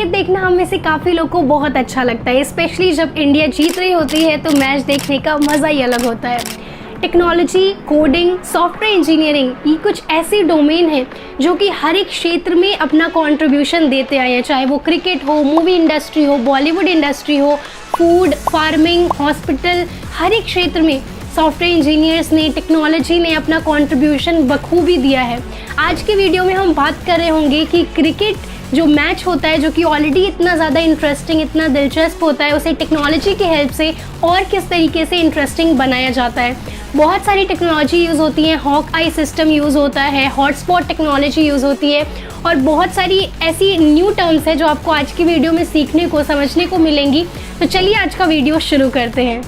Cricket देखना हम में से काफ़ी लोगों को बहुत अच्छा लगता है, स्पेशली जब इंडिया जीत रही होती है तो मैच देखने का मज़ा ही अलग होता है। टेक्नोलॉजी, कोडिंग, सॉफ्टवेयर इंजीनियरिंग, ये कुछ ऐसे डोमेन हैं जो कि हर एक क्षेत्र में अपना कंट्रीब्यूशन देते आए हैं, चाहे वो क्रिकेट हो, मूवी इंडस्ट्री हो, बॉलीवुड इंडस्ट्री हो, फूड, फार्मिंग, हॉस्पिटल, हर एक क्षेत्र में सॉफ्टवेयर इंजीनियर्स ने, टेक्नोलॉजी ने अपना कंट्रीब्यूशन बखूबी दिया है। आज की वीडियो में हम बात कर रहे होंगे कि क्रिकेट जो मैच होता है, जो कि ऑलरेडी इतना ज़्यादा इंटरेस्टिंग, इतना दिलचस्प होता है, उसे टेक्नोलॉजी की हेल्प से और किस तरीके से इंटरेस्टिंग बनाया जाता है। बहुत सारी टेक्नोलॉजी यूज़ होती है, हॉक आई सिस्टम यूज़ होता है, हॉटस्पॉट टेक्नोलॉजी यूज़ होती है और बहुत सारी ऐसी न्यू टर्म्स है जो आपको आज की वीडियो में सीखने को, समझने को मिलेंगी। तो चलिए आज का वीडियो शुरू करते हैं।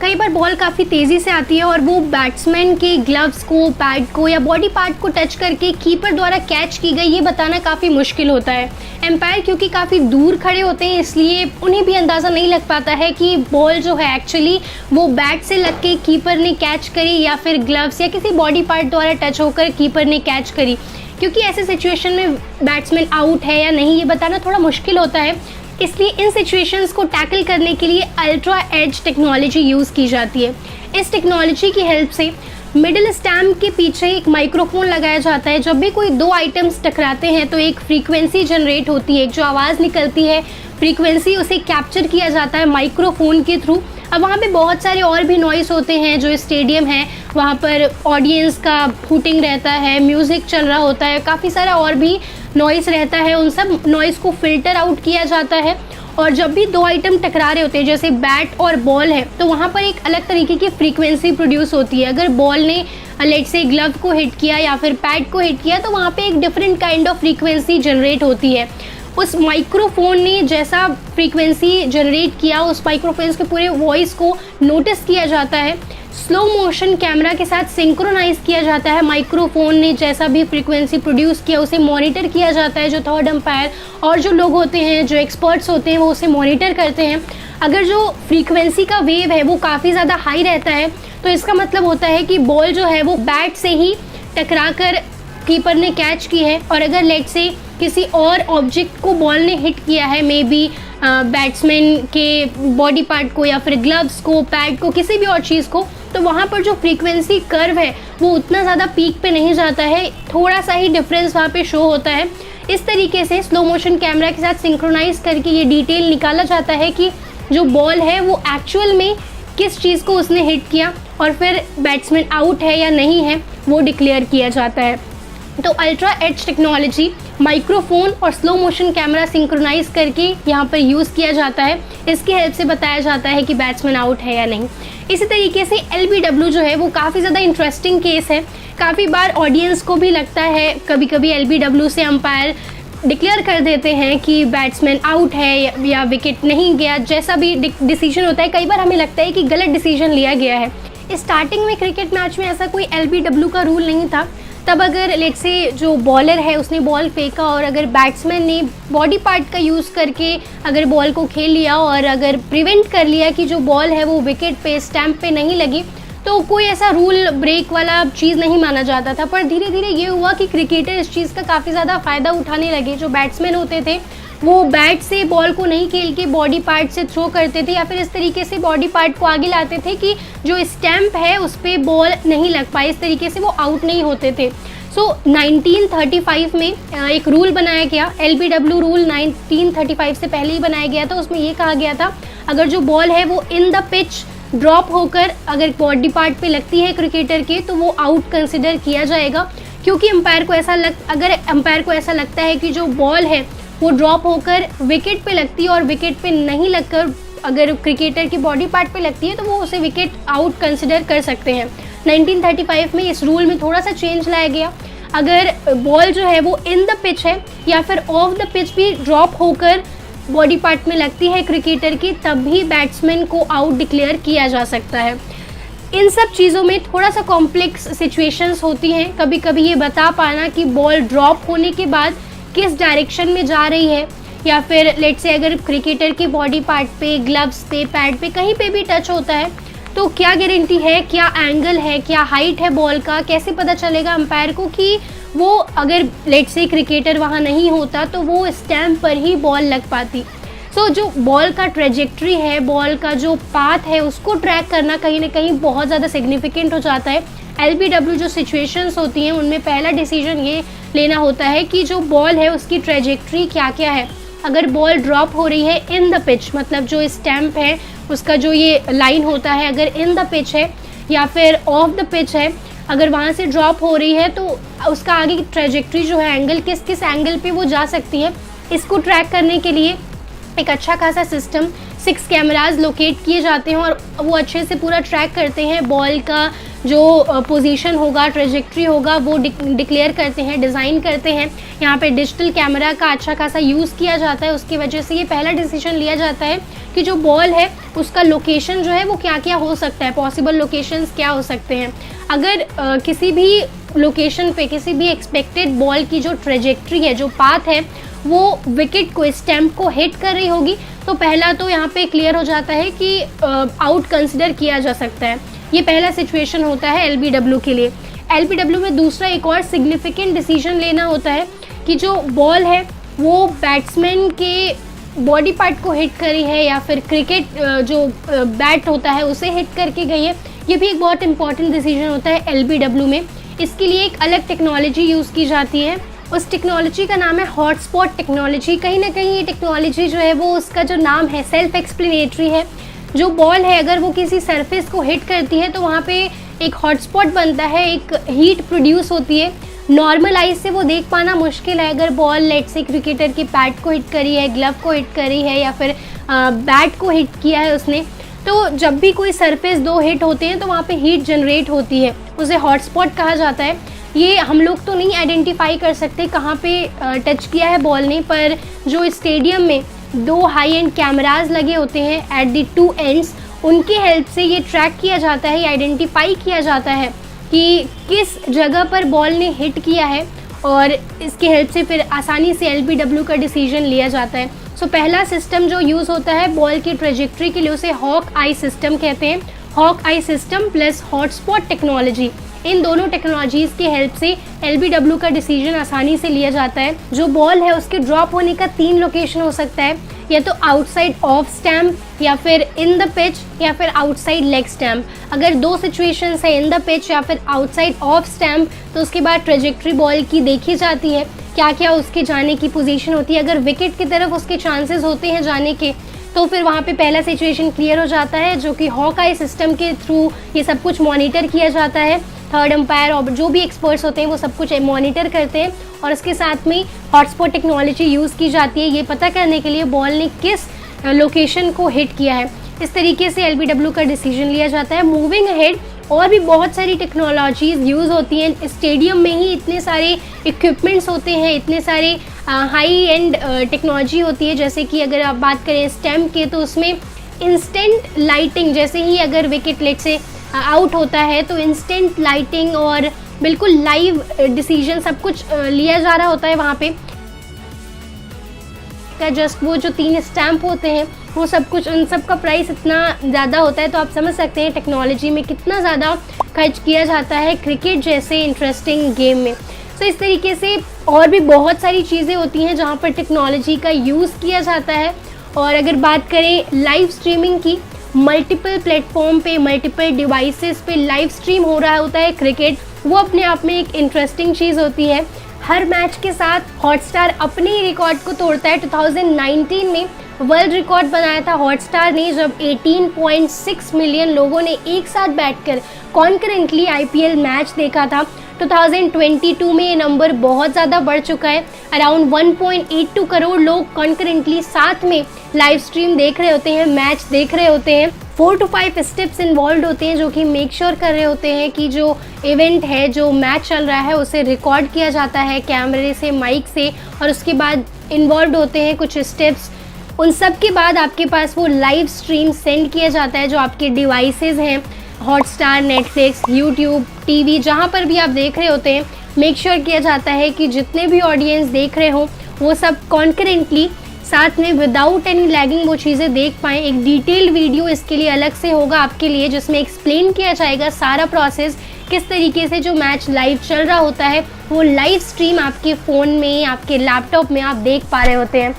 कई बार बॉल काफ़ी तेज़ी से आती है और वो बैट्समैन के ग्लव्स को, पैड को या बॉडी पार्ट को टच करके कीपर द्वारा कैच की गई, ये बताना काफ़ी मुश्किल होता है। एम्पायर क्योंकि काफ़ी दूर खड़े होते हैं, इसलिए उन्हें भी अंदाज़ा नहीं लग पाता है कि बॉल जो है एक्चुअली वो बैट से लग के कीपर ने कैच करी या फिर ग्लव्स या किसी बॉडी पार्ट द्वारा टच होकर कीपर ने कैच करी। क्योंकि ऐसे सिचुएशन में बैट्समैन आउट है या नहीं, ये बताना थोड़ा मुश्किल होता है, इसलिए इन सिचुएशंस को टैकल करने के लिए अल्ट्रा एज टेक्नोलॉजी यूज़ की जाती है। इस टेक्नोलॉजी की हेल्प से मिडिल स्टैम्प के पीछे एक माइक्रोफोन लगाया जाता है। जब भी कोई दो आइटम्स टकराते हैं तो एक फ्रीक्वेंसी जनरेट होती है, एक जो आवाज़ निकलती है फ्रीक्वेंसी, उसे कैप्चर किया जाता है माइक्रोफोन के थ्रू। अब वहाँ पे बहुत सारे और भी नॉइस होते हैं, जो स्टेडियम है वहाँ पर ऑडियंस का हूटिंग रहता है, म्यूज़िक चल रहा होता है, काफ़ी सारा और भी नॉइस रहता है, उन सब नॉइस को फिल्टर आउट किया जाता है। और जब भी दो आइटम टकरा रहे होते हैं, जैसे बैट और बॉल है, तो वहाँ पर एक अलग तरीके की फ्रीक्वेंसी प्रोड्यूस होती है। अगर बॉल ने लेट से ग्लव को हिट किया या फिर पैड को हिट किया तो वहाँ पे एक different kind of frequency generate होती है। उस माइक्रोफोन ने जैसा फ्रीक्वेंसी जनरेट किया, उस माइक्रोफोन के पूरे वॉइस को नोटिस किया जाता है, स्लो मोशन कैमरा के साथ सिंक्रोनाइज किया जाता है। माइक्रोफोन ने जैसा भी फ्रीक्वेंसी प्रोड्यूस किया उसे मॉनिटर किया जाता है। जो थर्ड अंपायर और जो लोग होते हैं, जो एक्सपर्ट्स होते हैं, वो उसे मॉनिटर करते हैं। अगर जो फ्रीक्वेंसी का वेव है वो काफ़ी ज़्यादा हाई रहता है तो इसका मतलब होता है कि बॉल जो है वो बैट से ही टकरा कर कीपर ने कैच की है। और अगर लेट से किसी और ऑब्जेक्ट को बॉल ने हिट किया है, मे बी बैट्समैन के बॉडी पार्ट को या फिर ग्लव्स को, पैड को, किसी भी और चीज़ को, तो वहाँ पर जो फ्रीक्वेंसी कर्व है वो उतना ज़्यादा पीक पे नहीं जाता है, थोड़ा सा ही डिफरेंस वहाँ पे शो होता है। इस तरीके से स्लो मोशन कैमरा के साथ सिंक्रोनाइज करके ये डिटेल निकाला जाता है कि जो बॉल है वो एक्चुअल में किस चीज़ को उसने हिट किया और फिर बैट्समैन आउट है या नहीं है वो डिक्लेयर किया जाता है। तो अल्ट्रा एज टेक्नोलॉजी माइक्रोफोन और स्लो मोशन कैमरा सिंक्रोनाइज करके यहाँ पर यूज़ किया जाता है। इसकी हेल्प से बताया जाता है कि बैट्समैन आउट है या नहीं। इसी तरीके से LBW जो है वो काफ़ी ज़्यादा इंटरेस्टिंग केस है। काफ़ी बार ऑडियंस को भी लगता है, कभी कभी LBW से अंपायर डिक्लेयर कर देते हैं कि बैट्समैन आउट है या विकेट नहीं गया, जैसा भी डिसीजन होता है। कई बार हमें लगता है कि गलत डिसीजन लिया गया है। स्टार्टिंग में क्रिकेट मैच में ऐसा कोई LBW का रूल नहीं था। तब अगर लेट से जो बॉलर है उसने बॉल फेंका और अगर बैट्समैन ने बॉडी पार्ट का यूज़ करके अगर बॉल को खेल लिया और अगर प्रिवेंट कर लिया कि जो बॉल है वो विकेट पे, स्टैम्प पे नहीं लगी, तो कोई ऐसा रूल ब्रेक वाला चीज़ नहीं माना जाता था। पर धीरे धीरे ये हुआ कि क्रिकेटर इस चीज़ का काफ़ी ज़्यादा फ़ायदा उठाने लगे। जो बैट्समैन होते थे वो बैट से बॉल को नहीं खेल के बॉडी पार्ट से थ्रो करते थे या फिर इस तरीके से बॉडी पार्ट को आगे लाते थे कि जो स्टैम्प है उस पर बॉल नहीं लग पाए, इस तरीके से वो आउट नहीं होते थे। सो 1935 में एक रूल बनाया गया, LBW रूल 1935 से पहले ही बनाया गया था। उसमें ये कहा गया था अगर जो बॉल है वो इन द पिच ड्रॉप होकर अगर बॉडी पार्ट पे लगती है क्रिकेटर के तो वो आउट कंसिडर किया जाएगा। क्योंकि अगर अंपायर को ऐसा लगता है कि जो बॉल है वो ड्रॉप होकर विकेट पे लगती है और विकेट पे नहीं लगकर अगर क्रिकेटर की बॉडी पार्ट पे लगती है तो वो उसे विकेट आउट कंसिडर कर सकते हैं। 1935 में इस रूल में थोड़ा सा चेंज लाया गया। अगर बॉल जो है वो इन द पिच है या फिर ऑफ द पिच भी ड्रॉप होकर बॉडी पार्ट में लगती है क्रिकेटर की, तब भी बैट्समैन को आउट डिक्लेयर किया जा सकता है। इन सब चीज़ों में थोड़ा सा कॉम्प्लेक्स सिचुएशंस होती हैं। कभी कभी ये बता पाना कि बॉल ड्रॉप होने के बाद किस डायरेक्शन में जा रही है या फिर लेट से अगर क्रिकेटर की बॉडी पार्ट पे, ग्लव्स पे, पैड पे, कहीं पे भी टच होता है तो क्या गारंटी है, क्या एंगल है, क्या हाइट है बॉल का, कैसे पता चलेगा अंपायर को कि वो अगर लेट से क्रिकेटर वहाँ नहीं होता तो वो स्टैम्प पर ही बॉल लग पाती। सो जो बॉल का ट्रेजेक्ट्री है, बॉल का जो पाथ है, उसको ट्रैक करना कहीं ना कहीं बहुत ज़्यादा सिग्निफिकेंट हो जाता है। LBW जो सिचुएशंस होती हैं उनमें पहला डिसीजन ये लेना होता है कि जो बॉल है उसकी ट्रेजेक्ट्री क्या क्या है। अगर बॉल ड्रॉप हो रही है इन द पिच, मतलब जो स्टैम्प है उसका जो ये लाइन होता है अगर इन द पिच है या फिर ऑफ द पिच है, अगर वहाँ से ड्रॉप हो रही है तो उसका आगे की ट्रेजेक्ट्री जो है, एंगल किस किस एंगल पे वो जा सकती है, इसको ट्रैक करने के लिए एक अच्छा खासा सिस्टम 6 कैमराज लोकेट किए जाते हैं और वो अच्छे से पूरा ट्रैक करते हैं। बॉल का जो पोजीशन होगा, ट्रेजेक्ट्री होगा, वो डिक्लेयर करते हैं, डिज़ाइन करते हैं। यहाँ पे डिजिटल कैमरा का अच्छा खासा यूज़ किया जाता है, उसकी वजह से ये पहला डिसीजन लिया जाता है कि जो बॉल है उसका लोकेशन जो है वो क्या क्या हो सकता है, पॉसिबल लोकेशंस क्या हो सकते हैं। अगर किसी भी लोकेशन पे किसी भी एक्सपेक्टेड बॉल की जो ट्रेजेक्ट्री है, जो पाथ है, वो विकेट को, स्टैम्प को हिट कर रही होगी तो पहला तो यहाँ पे क्लियर हो जाता है कि आउट कंसिडर किया जा सकता है। ये पहला सिचुएशन होता है LBW के लिए। LBW में दूसरा एक और सिग्निफिकेंट डिसीजन लेना होता है कि जो बॉल है वो बैट्समैन के बॉडी पार्ट को हिट करी है या फिर क्रिकेट जो बैट होता है उसे हिट करके गई है। ये भी एक बहुत इंपॉर्टेंट डिसीजन होता है LBW में। इसके लिए एक अलग टेक्नोलॉजी यूज़ की जाती है, उस टेक्नोलॉजी का नाम है हॉटस्पॉट टेक्नोलॉजी। कहीं ना कहीं ये टेक्नोलॉजी जो है वो, उसका जो नाम है सेल्फ एक्सप्लेनेटरी है। जो बॉल है अगर वो किसी सरफेस को हिट करती है तो वहाँ पे एक हॉटस्पॉट बनता है, एक हीट प्रोड्यूस होती है। नॉर्मल आइज से वो देख पाना मुश्किल है। अगर बॉल लेट से क्रिकेटर की पैड को हिट करी है, ग्लव को हिट करी है या फिर बैट को हिट किया है उसने, तो जब भी कोई सरफेस दो हिट होते हैं तो वहाँ पे हीट जनरेट होती है, उसे हॉटस्पॉट कहा जाता है। ये हम लोग तो नहीं आइडेंटिफाई कर सकते कहाँ पे टच किया है बॉल ने, पर जो स्टेडियम में 2 हाई एंड कैमराज लगे होते हैं एट द 2 एंड्स, उनकी हेल्प से ये ट्रैक किया जाता है, ये आइडेंटिफाई किया जाता है कि किस जगह पर बॉल ने हिट किया है और इसकी हेल्प से फिर आसानी से LBW का डिसीजन लिया जाता है। सो पहला सिस्टम जो यूज़ होता है बॉल की ट्रेजेक्ट्री के लिए उसे हॉक आई सिस्टम कहते हैं। Hawk eye system plus hotspot technology, इन दोनों टेक्नोलॉजीज़ की हेल्प से LBW का डिसीजन आसानी से लिया जाता है। जो बॉल है उसके ड्रॉप होने का 3 लोकेशन हो सकता है, या तो आउटसाइड ऑफ स्टैम्प या फिर इन द पिच या फिर आउटसाइड लेग स्टैम्प। अगर 2 सिचुएशंस है, इन द पिच या फिर आउटसाइड ऑफ स्टैम्प, तो उसके बाद ट्रेजेक्ट्री बॉल की देखी जाती है, क्या क्या उसके जाने की पोजीशन होती है। अगर विकेट की तरफ उसके चांसेस होते हैं जाने के तो फिर वहाँ पे पहला सिचुएशन क्लियर हो जाता है, जो कि हॉक आई सिस्टम के थ्रू ये सब कुछ मॉनिटर किया जाता है। थर्ड अंपायर और जो भी एक्सपर्ट्स होते हैं वो सब कुछ मॉनिटर करते हैं और इसके साथ में हॉटस्पॉट टेक्नोलॉजी यूज़ की जाती है ये पता करने के लिए बॉल ने किस लोकेशन को हिट किया है। इस तरीके से LBW का डिसीजन लिया जाता है। मूविंग अहेड और भी बहुत सारी टेक्नोलॉजीज़ यूज़ होती हैं। स्टेडियम में ही इतने सारे इक्विपमेंट्स होते हैं, इतने सारे हाई एंड टेक्नोलॉजी होती है। जैसे कि अगर आप बात करें स्टैम्प के, तो उसमें इंस्टेंट लाइटिंग, जैसे ही अगर विकेट लेट से आउट होता है तो इंस्टेंट लाइटिंग और बिल्कुल लाइव डिसीजन सब कुछ लिया जा रहा होता है वहाँ पे। जस्ट वो जो 3 स्टैम्प होते हैं वो सब कुछ, उन सब का प्राइस इतना ज़्यादा होता है, तो आप समझ सकते हैं टेक्नोलॉजी में कितना ज़्यादा खर्च किया जाता है क्रिकेट जैसे इंटरेस्टिंग गेम में। तो इस तरीके से और भी बहुत सारी चीज़ें होती हैं जहाँ पर टेक्नोलॉजी का यूज़ किया जाता है। और अगर बात करें लाइव स्ट्रीमिंग की, मल्टीपल प्लेटफॉर्म पे, मल्टीपल डिवाइसेस पे लाइव स्ट्रीम हो रहा होता है क्रिकेट, वो अपने आप में एक इंटरेस्टिंग चीज़ होती है। हर मैच के साथ हॉटस्टार अपने ही रिकॉर्ड को तोड़ता है। 2019 में वर्ल्ड रिकॉर्ड बनाया था हॉटस्टार ने, जब 18.6 मिलियन लोगों ने एक साथ बैठकर कॉन्करेंटली IPL मैच देखा था। 2022 में ये नंबर बहुत ज़्यादा बढ़ चुका है। अराउंड 1.82 करोड़ लोग कॉन्करेंटली साथ में लाइव स्ट्रीम देख रहे होते हैं, मैच देख रहे होते हैं। 4 to 5 स्टेप्स इन्वॉल्व होते हैं जो कि मेक श्योर कर रहे होते हैं कि जो इवेंट है, जो मैच चल रहा है, उसे रिकॉर्ड किया जाता है कैमरे से, माइक से, और उसके बाद इन्वॉल्व होते हैं कुछ स्टेप्स। उन सब के बाद आपके पास वो लाइव स्ट्रीम सेंड किया जाता है जो आपके डिवाइसेस हैं, हॉटस्टार, नेटफ्लिक्स, यूट्यूब, टीवी, जहाँ पर भी आप देख रहे होते हैं। मेक श्योर किया जाता है कि जितने भी ऑडियंस देख रहे हों वो सब कॉन्करेंटली साथ में विदाउट एनी लैगिंग वो चीज़ें देख पाएँ। एक डिटेल्ड वीडियो इसके लिए अलग से होगा आपके लिए, जिसमें एक्सप्लेन किया जाएगा सारा प्रोसेस, किस तरीके से जो मैच लाइव चल रहा होता है वो लाइव स्ट्रीम आपके फ़ोन में, आपके लैपटॉप में आप देख पा रहे होते हैं।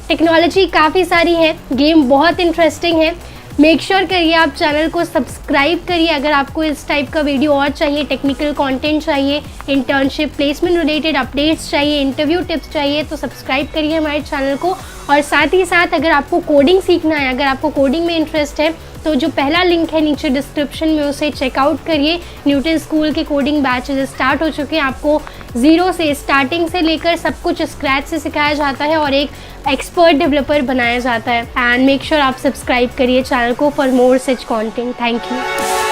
टेक्नोलॉजी काफ़ी सारी है, गेम बहुत इंटरेस्टिंग है। मेक श्योर करिए आप चैनल को सब्सक्राइब करिए। अगर आपको इस टाइप का वीडियो और चाहिए, टेक्निकल कंटेंट चाहिए, इंटर्नशिप प्लेसमेंट रिलेटेड अपडेट्स चाहिए, इंटरव्यू टिप्स चाहिए, तो सब्सक्राइब करिए हमारे चैनल को। और साथ ही साथ अगर आपको कोडिंग सीखना है, अगर आपको कोडिंग में इंटरेस्ट है, तो जो पहला लिंक है नीचे डिस्क्रिप्शन में, उसे चेकआउट करिए। न्यूटन स्कूल के कोडिंग बैचेस स्टार्ट हो चुके हैं। आपको ज़ीरो से, स्टार्टिंग से लेकर सब कुछ स्क्रैच से सिखाया जाता है और एक एक्सपर्ट डेवलपर बनाया जाता है। एंड मेक श्योर आप सब्सक्राइब करिए चैनल को for more such content. Thank you.